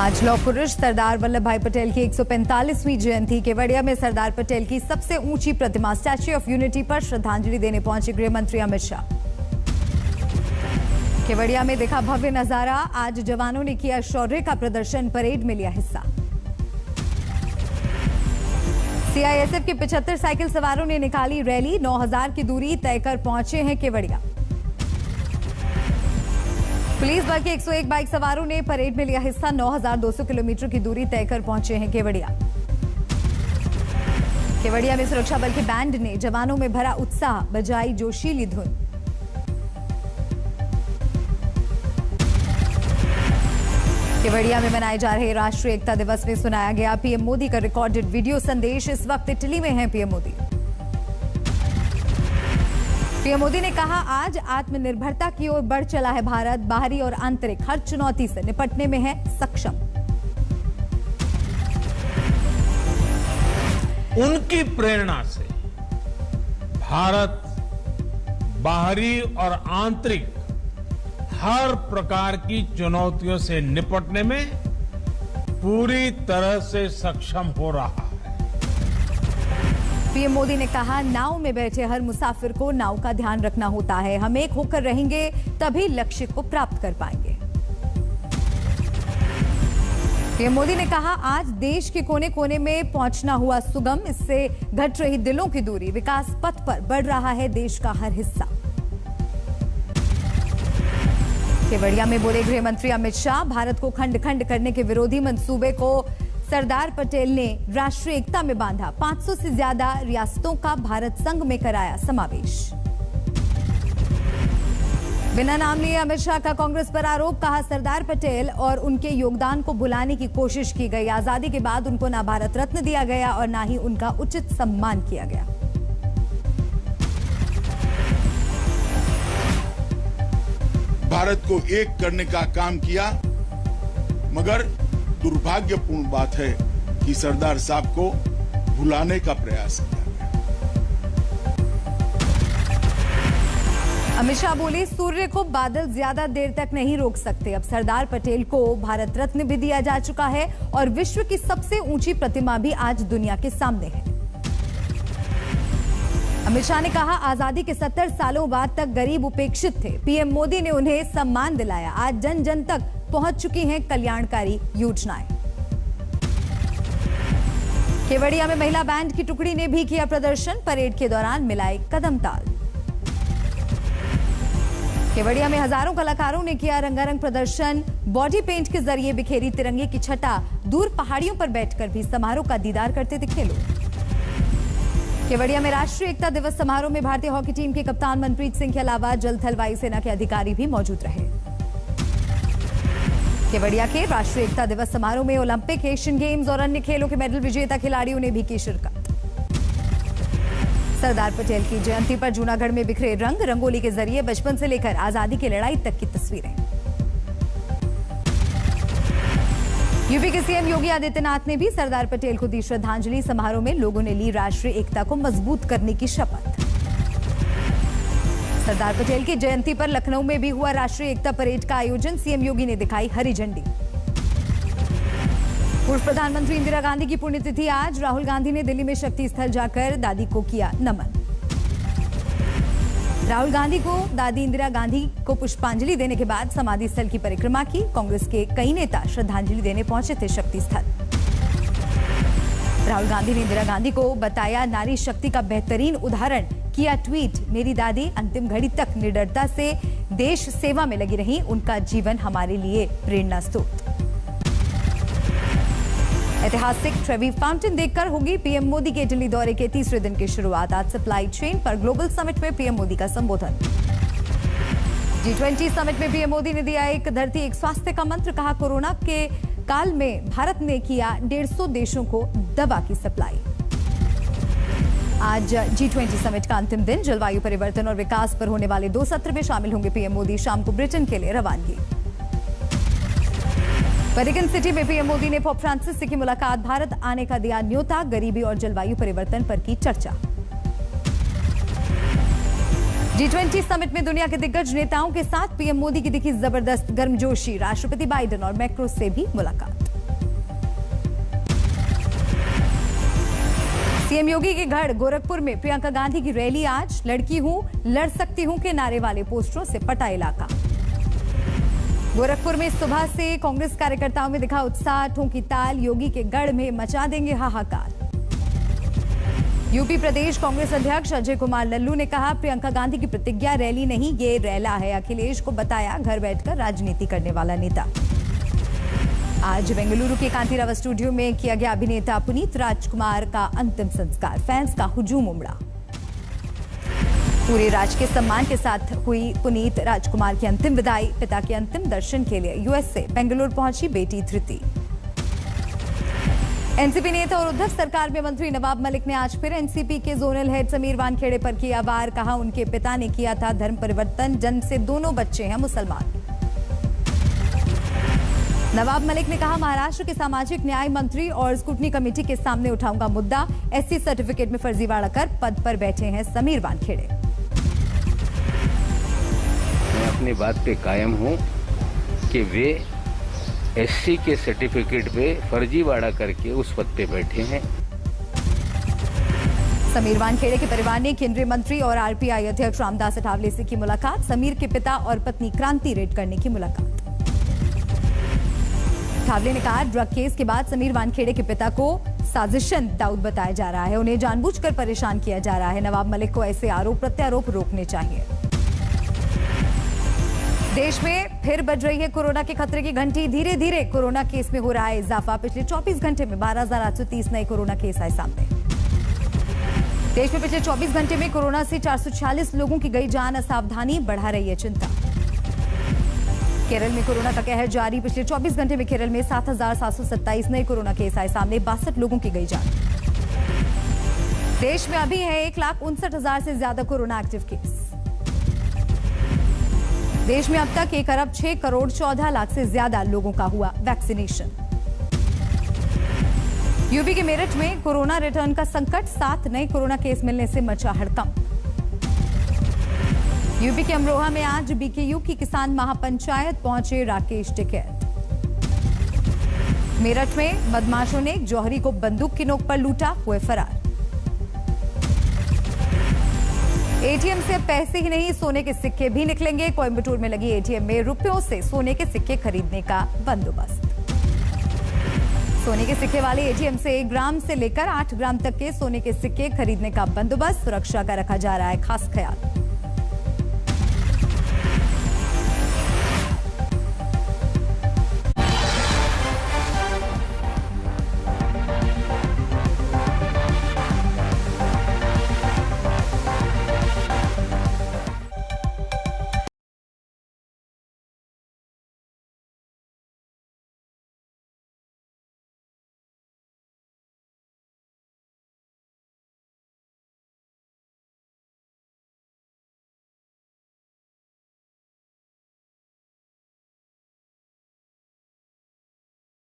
आज लौह पुरुष सरदार वल्लभ भाई पटेल की 145वीं जयंती। केवड़िया में सरदार पटेल की सबसे ऊंची प्रतिमा स्टैच्यू ऑफ यूनिटी पर श्रद्धांजलि देने पहुंचे गृह मंत्री अमित शाह। केवड़िया में देखा भव्य नजारा। आज जवानों ने किया शौर्य का प्रदर्शन, परेड में लिया हिस्सा। सीआईएसएफ के 75 साइकिल सवारों ने निकाली रैली। 9000 की दूरी तय कर पहुंचे हैं केवड़िया। पुलिस बल के 101 बाइक सवारों ने परेड में लिया हिस्सा। 9200 किलोमीटर की दूरी तय कर पहुंचे हैं केवड़िया। केवड़िया में सुरक्षा बल के बैंड ने जवानों में भरा उत्साह, बजाई जोशीली धुन। केवड़िया में मनाए जा रहे राष्ट्रीय एकता दिवस में सुनाया गया पीएम मोदी का रिकॉर्डेड वीडियो संदेश। इस वक्त इटली में हैं पीएम मोदी। पीएम मोदी ने कहा, आज आत्मनिर्भरता की ओर बढ़ चला है भारत। बाहरी और आंतरिक हर चुनौती से निपटने में है सक्षम। उनकी प्रेरणा से भारत बाहरी और आंतरिक हर प्रकार की चुनौतियों से निपटने में पूरी तरह से सक्षम हो रहा है। पीएम मोदी ने कहा, नाव में बैठे हर मुसाफिर को नाव का ध्यान रखना होता है। हम एक होकर रहेंगे तभी लक्ष्य को प्राप्त कर पाएंगे। पीएम मोदी ने कहा, आज देश के कोने कोने में पहुंचना हुआ सुगम। इससे घट रही दिलों की दूरी। विकास पथ पर बढ़ रहा है देश का हर हिस्सा। केवड़िया में बोले गृह मंत्री अमित शाह, भारत को खंड खंड करने के विरोधी मंसूबे को सरदार पटेल ने राष्ट्रीय एकता में बांधा। 500 से ज्यादा रियासतों का भारत संघ में कराया समावेश। बिना नाम लिए अमित शाह का कांग्रेस पर आरोप। कहा, सरदार पटेल और उनके योगदान को भुलाने की कोशिश की गई। आजादी के बाद उनको ना भारत रत्न दिया गया और ना ही उनका उचित सम्मान किया गया। भारत को एक करने का काम किया, मगर दुर्भाग्यपूर्ण बात है कि सरदार साहब को भुलाने का प्रयास किया गया। अमित शाह बोले, सूर्य को बादल ज्यादा देर तक नहीं रोक सकते। अब सरदार पटेल को भारत रत्न भी दिया जा चुका है और विश्व की सबसे ऊंची प्रतिमा भी आज दुनिया के सामने है। अमित शाह ने कहा, आजादी के 70 सालों बाद तक गरीब उपेक्षित थे। पीएम मोदी ने उन्हें सम्मान दिलाया। आज जन जन तक पहुंच चुकी हैं कल्याणकारी योजनाएं। केवड़िया में महिला बैंड की टुकड़ी ने भी किया प्रदर्शन। परेड के दौरान मिलाए कदम ताल। केवड़िया में हजारों कलाकारों ने किया रंगारंग प्रदर्शन। बॉडी पेंट के जरिए बिखेरी तिरंगे की छटा। दूर पहाड़ियों पर बैठकर भी समारोह का दीदार करते दिखे लोग। केवड़िया में राष्ट्रीय एकता दिवस समारोह में भारतीय हॉकी टीम के कप्तान मनप्रीत सिंह के अलावा जल थल वायुसेना के अधिकारी भी मौजूद रहे। केवड़िया के राष्ट्रीय एकता दिवस समारोह में ओलंपिक, एशियन गेम्स और अन्य खेलों के मेडल विजेता खिलाड़ियों ने भी की शिरकत। सरदार पटेल की जयंती पर जूनागढ़ में बिखरे रंग। रंगोली के जरिए बचपन से लेकर आजादी की लड़ाई तक की तस्वीरें। यूपी के सीएम योगी आदित्यनाथ ने भी सरदार पटेल को दी श्रद्धांजलि। समारोह में लोगों ने ली राष्ट्रीय एकता को मजबूत करने की शपथ। सरदार पटेल की जयंती पर लखनऊ में भी हुआ राष्ट्रीय एकता परेड का आयोजन। सीएम योगी ने दिखाई हरी झंडी। पूर्व प्रधानमंत्री इंदिरा गांधी की पुण्यतिथि आज। राहुल गांधी ने दिल्ली में शक्ति स्थल जाकर दादी को किया नमन। राहुल गांधी को दादी इंदिरा गांधी को पुष्पांजलि देने के बाद समाधि स्थल की परिक्रमा की। कांग्रेस के कई नेता श्रद्धांजलि देने पहुंचे थे शक्ति स्थल। राहुल गांधी ने इंदिरा गांधी को बताया नारी शक्ति का बेहतरीन उदाहरण। किया ट्वीट, मेरी दादी अंतिम घड़ी तक निडरता से देश सेवा में लगी रही। उनका जीवन हमारे लिए प्रेरणा स्रोत। ऐतिहासिक ट्रेवी फाउंटेन देखकर होगी पीएम मोदी के इटली दौरे के तीसरे दिन की शुरुआत। आज सप्लाई चेन पर ग्लोबल समिट में पीएम मोदी का संबोधन। G20 समिट में पीएम मोदी ने दिया एक धरती एक स्वास्थ्य का मंत्र। कहा, कोरोना के काल में भारत ने किया 150 देशों को दवा की सप्लाई। आज G20 समिट का अंतिम दिन। जलवायु परिवर्तन और विकास पर होने वाले 2 सत्र में शामिल होंगे पीएम मोदी। शाम को ब्रिटेन के लिए रवानगी। वेटिकन सिटी में पीएम मोदी ने पोप फ्रांसिस से की मुलाकात। भारत आने का दिया न्योता। गरीबी और जलवायु परिवर्तन पर की चर्चा। G20 समिट में दुनिया के दिग्गज नेताओं के साथ पीएम मोदी की दिखी जबरदस्त गर्मजोशी। राष्ट्रपति बाइडेन और मैक्रो से भी मुलाकात। सीएम योगी के गढ़ गोरखपुर में प्रियंका गांधी की रैली आज। लड़की हूं, लड़ सकती हूं के नारे वाले पोस्टरों से पटा इलाका। गोरखपुर में सुबह से कांग्रेस कार्यकर्ताओं में दिखा उत्साह, ठोंकी ताल। योगी के गढ़ में मचा देंगे हाहाकार। यूपी प्रदेश कांग्रेस अध्यक्ष अजय कुमार लल्लू ने कहा, प्रियंका गांधी की प्रतिज्ञा रैली नहीं, ये रैला है। अखिलेश को बताया घर बैठकर राजनीति करने वाला नेता। आज बेंगलुरु के कांतिराव स्टूडियो में किया गया अभिनेता पुनीत राजकुमार का अंतिम संस्कार। फैंस का हुजूम उमड़ा। पूरे राजकीय सम्मान के साथ हुई पुनीत राजकुमार की अंतिम विदाई। पिता के अंतिम दर्शन के लिए यूएस से बेंगलुरु पहुंची बेटी धृति। एनसीपी नेता और उद्धव सरकार में मंत्री नवाब मलिक ने आज फिर एनसीपी के जोनल हेड समीर वानखेड़े पर किया वार। कहा, उनके पिता ने किया था धर्म परिवर्तन, जन्म से दोनों बच्चे हैं मुसलमान। नवाब मलिक ने कहा, महाराष्ट्र के सामाजिक न्याय मंत्री और स्क्रूटनी कमेटी के सामने उठाऊंगा मुद्दा। एससी सर्टिफिकेट में फर्जीवाड़ा कर पद पर बैठे हैं समीर वानखेड़े। मैं अपनी बात पे कायम हूं कि वे एससी के सर्टिफिकेट पे फर्जीवाड़ा करके उस पद पे बैठे हैं। समीर वानखेड़े के परिवार ने केंद्रीय मंत्री और आरपीआई अध्यक्ष रामदास अठावले से की मुलाकात। समीर के पिता और पत्नी क्रांति रेड करने की मुलाकात। अठावले ने कहा, ड्रग केस के बाद समीर वानखेड़े के पिता को साजिशन दाऊद बताया जा रहा है। उन्हें जानबूझकर परेशान किया जा रहा है। नवाब मलिक को ऐसे आरोप प्रत्यारोप रोकने चाहिए। देश में फिर बज रही है कोरोना के खतरे की घंटी। धीरे धीरे कोरोना केस में हो रहा है इजाफा। पिछले 24 घंटे में 12,830 नए कोरोना केस आए सामने। देश में पिछले 24 घंटे में कोरोना से 446 लोगों की गई जान। असावधानी बढ़ा रही है चिंता। केरल में कोरोना का कहर जारी। पिछले 24 घंटे में केरल में 7,727 नए कोरोना केस आए सामने। 62 लोगों की गई जान। देश में अभी है 1,59,000 से ज्यादा कोरोना एक्टिव केस। देश में अब तक 1 अरब 6 करोड़ 14 लाख से ज्यादा लोगों का हुआ वैक्सीनेशन। यूपी के मेरठ में कोरोना रिटर्न का संकट। 7 नए कोरोना केस मिलने से मचा हड़कंप। यूपी के अमरोहा में आज बीकेयू की किसान महापंचायत पहुंचे राकेश टिकैत। मेरठ में बदमाशों ने जौहरी को बंदूक की नोक पर लूटा, हुए फरार। एटीएम से पैसे ही नहीं, सोने के सिक्के भी निकलेंगे। कोयंबटूर में लगी एटीएम में रुपयों से सोने के सिक्के खरीदने का बंदोबस्त। सोने के सिक्के वाले एटीएम से 1 ग्राम से लेकर 8 ग्राम तक के सोने के सिक्के खरीदने का बंदोबस्त। सुरक्षा का रखा जा रहा है खास ख्याल।